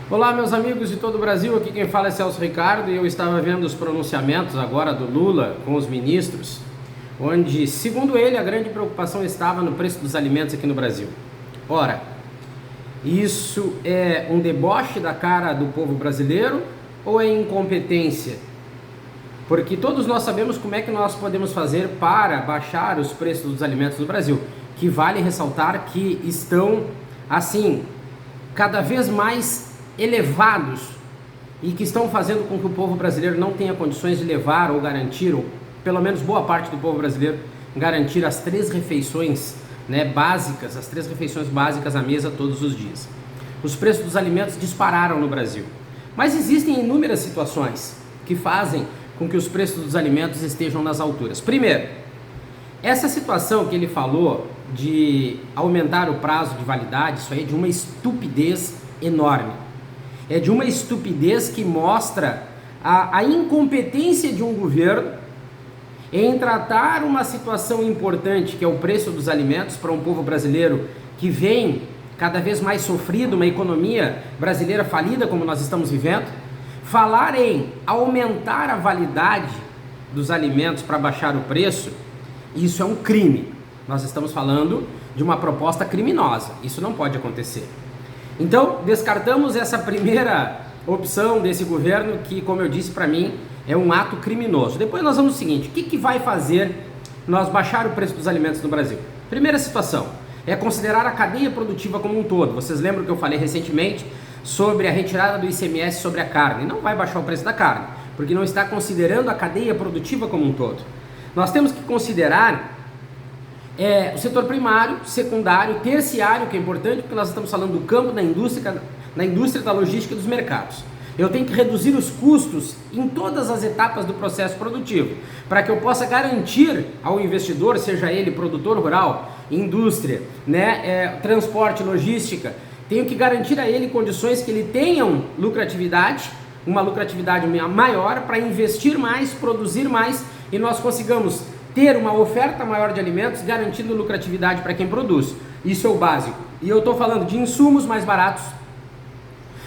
Olá, meus amigos de todo o Brasil, aqui quem fala é Celso Ricardo e eu estava vendo os pronunciamentos agora do Lula com os ministros, onde, segundo ele, a grande preocupação estava no preço dos alimentos aqui no Brasil. Ora, isso é um deboche da cara do povo brasileiro ou é incompetência? Porque todos nós sabemos como é que nós podemos fazer para baixar os preços dos alimentos no Brasil, que vale ressaltar que estão, assim, cada vez mais elevados e que estão fazendo com que o povo brasileiro não tenha condições de levar ou garantir, ou pelo menos boa parte do povo brasileiro, garantir as 3 refeições básicas, as 3 refeições básicas à mesa todos os dias. Os preços dos alimentos dispararam no Brasil, mas existem inúmeras situações que fazem com que os preços dos alimentos estejam nas alturas. Primeiro, essa situação que ele falou de aumentar o prazo de validade, isso aí é de uma estupidez enorme. É de uma estupidez que mostra a incompetência de um governo em tratar uma situação importante, que é o preço dos alimentos, para um povo brasileiro que vem cada vez mais sofrido, uma economia brasileira falida como nós estamos vivendo. Falar em aumentar a validade dos alimentos para baixar o preço, isso é um crime. Nós estamos falando de uma proposta criminosa, isso não pode acontecer. Então, descartamos essa primeira opção desse governo que, como eu disse, para mim, é um ato criminoso. Depois nós vamos ao seguinte, o que vai fazer nós baixar o preço dos alimentos no Brasil? Primeira situação, é considerar a cadeia produtiva como um todo. Vocês lembram que eu falei recentemente sobre a retirada do ICMS sobre a carne? Não vai baixar o preço da carne, porque não está considerando a cadeia produtiva como um todo. Nós temos que considerar o setor primário, secundário, terciário, que é importante, porque nós estamos falando do campo, da indústria da logística e dos mercados. Eu tenho que reduzir os custos em todas as etapas do processo produtivo, para que eu possa garantir ao investidor, seja ele produtor rural, indústria, transporte, logística, tenho que garantir a ele condições que ele tenha lucratividade, uma lucratividade maior para investir mais, produzir mais e nós consigamos ter uma oferta maior de alimentos, garantindo lucratividade para quem produz. Isso é o básico. E eu estou falando de insumos mais baratos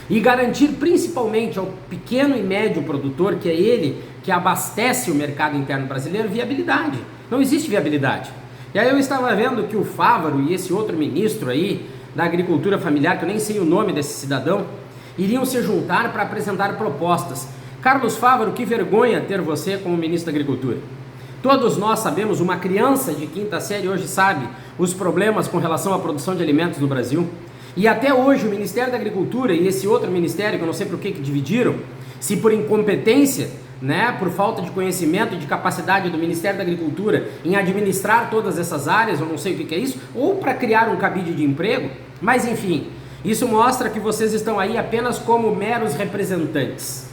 e garantir principalmente ao pequeno e médio produtor, que é ele que abastece o mercado interno brasileiro, viabilidade. Não existe viabilidade. E aí eu estava vendo que o Fávaro e esse outro ministro aí da agricultura familiar, que eu nem sei o nome desse cidadão, iriam se juntar para apresentar propostas. Carlos Fávaro, que vergonha ter você como ministro da Agricultura. Todos nós sabemos, uma criança de 5ª série hoje sabe os problemas com relação à produção de alimentos no Brasil. E até hoje o Ministério da Agricultura e esse outro ministério, que eu não sei por que dividiram, se por incompetência, por falta de conhecimento e de capacidade do Ministério da Agricultura em administrar todas essas áreas, eu não sei o que é isso, ou para criar um cabide de emprego, mas enfim, isso mostra que vocês estão aí apenas como meros representantes,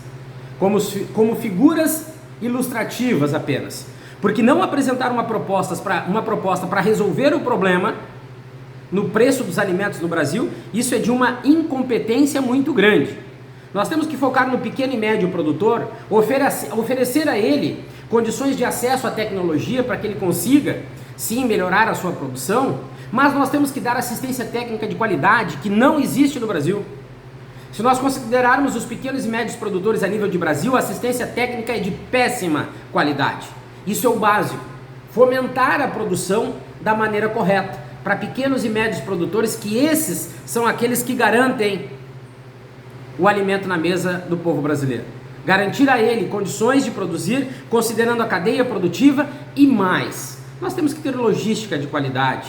como figuras ilustrativas apenas. Porque não apresentar uma proposta para resolver o problema no preço dos alimentos no Brasil, isso é de uma incompetência muito grande. Nós temos que focar no pequeno e médio produtor, oferecer a ele condições de acesso à tecnologia para que ele consiga, sim, melhorar a sua produção, mas nós temos que dar assistência técnica de qualidade que não existe no Brasil. Se nós considerarmos os pequenos e médios produtores a nível de Brasil, a assistência técnica é de péssima qualidade. Isso é o básico, fomentar a produção da maneira correta, para pequenos e médios produtores, que esses são aqueles que garantem o alimento na mesa do povo brasileiro. Garantir a ele condições de produzir, considerando a cadeia produtiva e mais. Nós temos que ter logística de qualidade.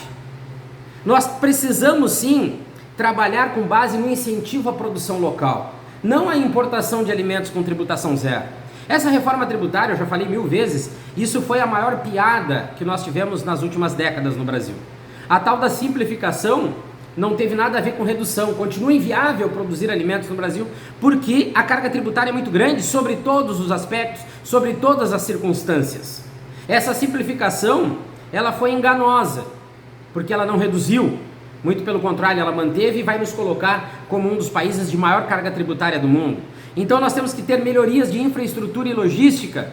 Nós precisamos sim trabalhar com base no incentivo à produção local, não a importação de alimentos com tributação zero. Essa reforma tributária, eu já falei 1000 vezes, isso foi a maior piada que nós tivemos nas últimas décadas no Brasil. A tal da simplificação não teve nada a ver com redução, continua inviável produzir alimentos no Brasil, porque a carga tributária é muito grande sobre todos os aspectos, sobre todas as circunstâncias. Essa simplificação, ela foi enganosa, porque ela não reduziu, muito pelo contrário, ela manteve e vai nos colocar como um dos países de maior carga tributária do mundo. Então nós temos que ter melhorias de infraestrutura e logística.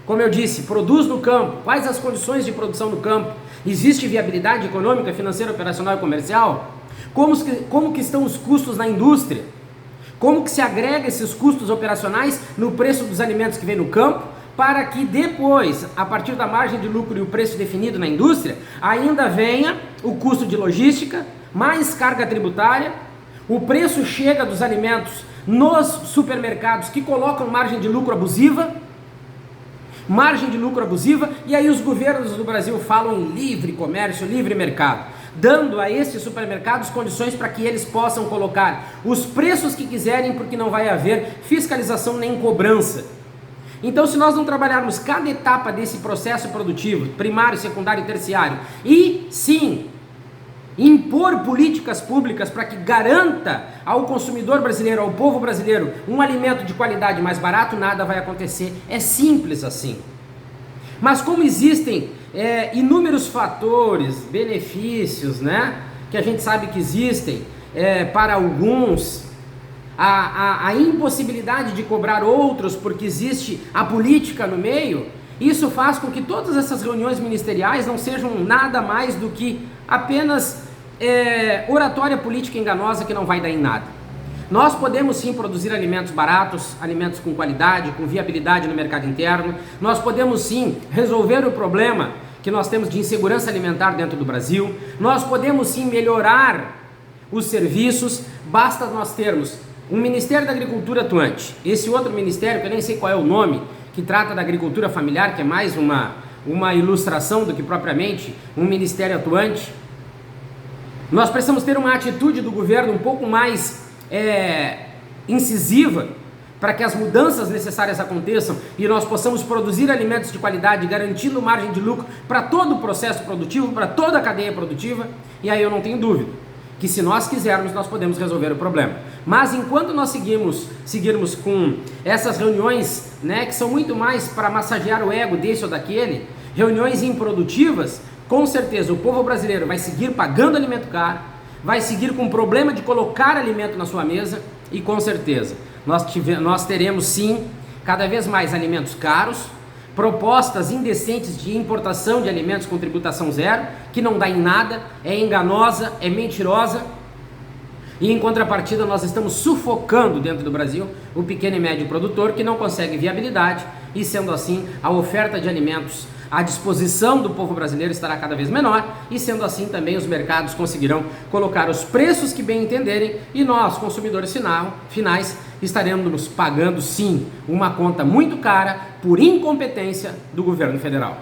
Como eu disse, produz no campo. Quais as condições de produção no campo? Existe viabilidade econômica, financeira, operacional e comercial? Como que estão os custos na indústria? Como que se agrega esses custos operacionais no preço dos alimentos que vem no campo, para que depois, a partir da margem de lucro e o preço definido na indústria, ainda venha o custo de logística, mais carga tributária, o preço chega dos alimentos nos supermercados que colocam margem de lucro abusiva, e aí os governos do Brasil falam em livre comércio, livre mercado, dando a esses supermercados condições para que eles possam colocar os preços que quiserem, porque não vai haver fiscalização nem cobrança. Então, se nós não trabalharmos cada etapa desse processo produtivo, primário, secundário e terciário, e sim impor políticas públicas para que garanta ao consumidor brasileiro, ao povo brasileiro, um alimento de qualidade mais barato, nada vai acontecer. É simples assim. Mas como existem inúmeros fatores, benefícios, né, que a gente sabe que existem para alguns, a impossibilidade de cobrar outros porque existe a política no meio, isso faz com que todas essas reuniões ministeriais não sejam nada mais do que apenas oratória política enganosa que não vai dar em nada. Nós podemos sim produzir alimentos baratos, alimentos com qualidade, com viabilidade no mercado interno. Nós podemos sim resolver o problema que nós temos de insegurança alimentar dentro do Brasil. Nós podemos sim melhorar os serviços, basta nós termos um Ministério da Agricultura atuante, esse outro ministério, que eu nem sei qual é o nome, que trata da agricultura familiar, que é mais uma ilustração do que propriamente um ministério atuante. Nós precisamos ter uma atitude do governo um pouco mais incisiva para que as mudanças necessárias aconteçam e nós possamos produzir alimentos de qualidade, garantindo margem de lucro para todo o processo produtivo, para toda a cadeia produtiva. E aí eu não tenho dúvida que, se nós quisermos, nós podemos resolver o problema. Mas enquanto nós seguirmos com essas reuniões, né, que são muito mais para massagear o ego desse ou daquele, reuniões improdutivas, com certeza o povo brasileiro vai seguir pagando alimento caro, vai seguir com o problema de colocar alimento na sua mesa, e com certeza nós teremos sim cada vez mais alimentos caros, propostas indecentes de importação de alimentos com tributação zero, que não dá em nada, é enganosa, é mentirosa, e em contrapartida nós estamos sufocando dentro do Brasil o pequeno e médio produtor, que não consegue viabilidade, e sendo assim a oferta de alimentos à disposição do povo brasileiro estará cada vez menor, e sendo assim também os mercados conseguirão colocar os preços que bem entenderem, e nós, consumidores finais, estaremos pagando sim uma conta muito cara por incompetência do governo federal.